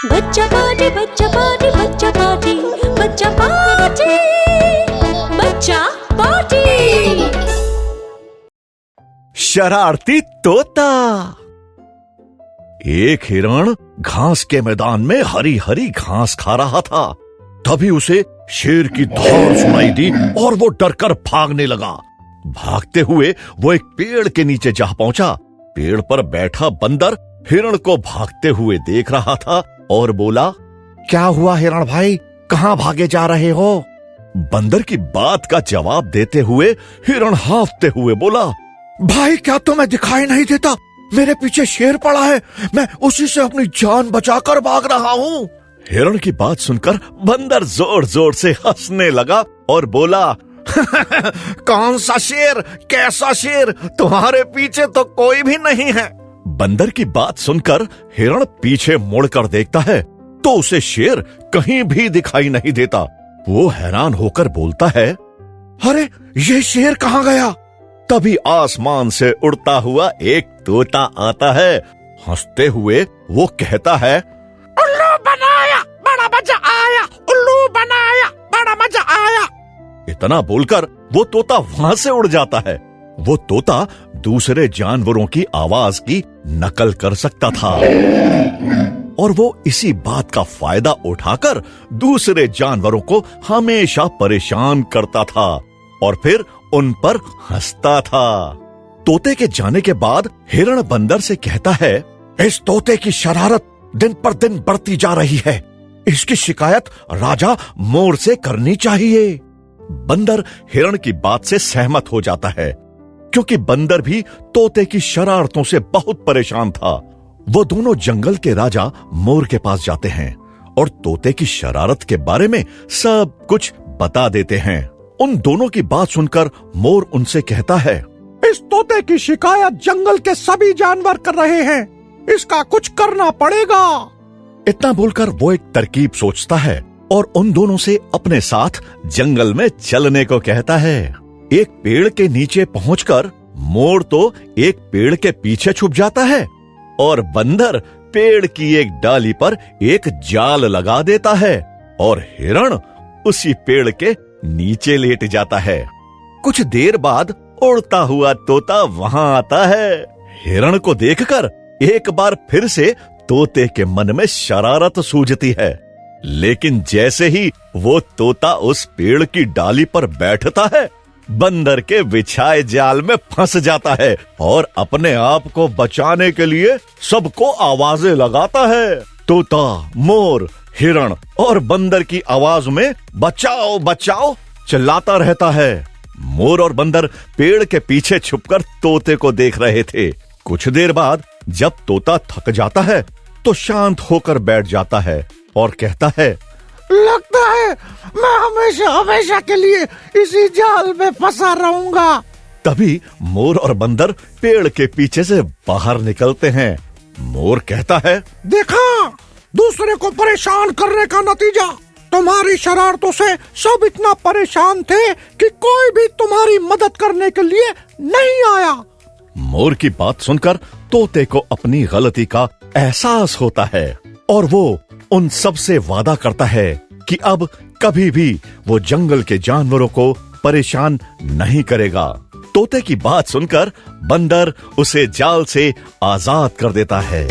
बच्चा पार्टी बच्चा पार्टी बच्चा पार्टी बच्चा पार्टी बच्चा पार्टी। शरारती तोता। एक हिरण घास के मैदान में हरी हरी घास खा रहा था। तभी उसे शेर की दौड़ सुनाई दी और वो डरकर भागने लगा। भागते हुए वो एक पेड़ के नीचे जा पहुंचा। पेड़ पर बैठा बंदर हिरण को भागते हुए देख रहा था और बोला, क्या हुआ हिरण भाई, कहां भागे जा रहे हो? बंदर की बात का जवाब देते हुए हिरण हांफते हुए बोला, भाई क्या तुम्हें दिखाई नहीं देता? मेरे पीछे शेर पड़ा है, मैं उसी से अपनी जान बचाकर भाग रहा हूँ। हिरण की बात सुनकर बंदर जोर जोर से हंसने लगा और बोला, कौन सा शेर, कैसा शेर, तुम्हारे पीछे तो कोई भी नहीं है। बंदर की बात सुनकर हिरण पीछे मुड़कर देखता है तो उसे शेर कहीं भी दिखाई नहीं देता। वो हैरान होकर बोलता है, अरे ये शेर कहाँ गया? तभी आसमान से उड़ता हुआ एक तोता आता है। हंसते हुए वो कहता है, उल्लू बनाया बड़ा मजा आया, उल्लू बनाया बड़ा मजा आया। इतना बोलकर वो तोता वहां से उड़ जाता है। वो तोता दूसरे जानवरों की आवाज की नकल कर सकता था और वो इसी बात का फायदा उठाकर दूसरे जानवरों को हमेशा परेशान करता था और फिर उन पर हंसता था। तोते के जाने के बाद हिरण बंदर से कहता है, इस तोते की शरारत दिन पर दिन बढ़ती जा रही है, इसकी शिकायत राजा मोर से करनी चाहिए। बंदर हिरण की बात से सहमत हो जाता है क्योंकि बंदर भी तोते की शरारतों से बहुत परेशान था। वो दोनों जंगल के राजा मोर के पास जाते हैं और तोते की शरारत के बारे में सब कुछ बता देते हैं। उन दोनों की बात सुनकर मोर उनसे कहता है, इस तोते की शिकायत जंगल के सभी जानवर कर रहे हैं, इसका कुछ करना पड़ेगा। इतना बोलकर वो एक तरकीब सोचता है और उन दोनों से अपने साथ जंगल में चलने को कहता है। एक पेड़ के नीचे पहुंचकर मोर तो एक पेड़ के पीछे छुप जाता है और बंदर पेड़ की एक डाली पर एक जाल लगा देता है और हिरण उसी पेड़ के नीचे लेट जाता है। कुछ देर बाद उड़ता हुआ तोता वहां आता है। हिरण को देखकर एक बार फिर से तोते के मन में शरारत सूझती है, लेकिन जैसे ही वो तोता उस पेड़ की डाली पर बैठता है, बंदर के बिछाए जाल में फंस जाता है और अपने आप को बचाने के लिए सबको आवाजें लगाता है। तोता, मोर, हिरण और बंदर की आवाज में बचाओ बचाओ चिल्लाता रहता है। मोर और बंदर पेड़ के पीछे छुपकर तोते को देख रहे थे। कुछ देर बाद जब तोता थक जाता है तो शांत होकर बैठ जाता है और कहता है, लगता है मैं हमेशा हमेशा के लिए इसी जाल में फंसा रहूंगा। तभी मोर और बंदर पेड़ के पीछे से बाहर निकलते हैं। मोर कहता है, देखा, दूसरे को परेशान करने का नतीजा, तुम्हारी शरारतों से सब इतना परेशान थे कि कोई भी तुम्हारी मदद करने के लिए नहीं आया। मोर की बात सुनकर तोते को अपनी गलती का एहसास होता है और वो उन सब से वादा करता है कि अब कभी भी वो जंगल के जानवरों को परेशान नहीं करेगा। तोते की बात सुनकर बंदर उसे जाल से आजाद कर देता है।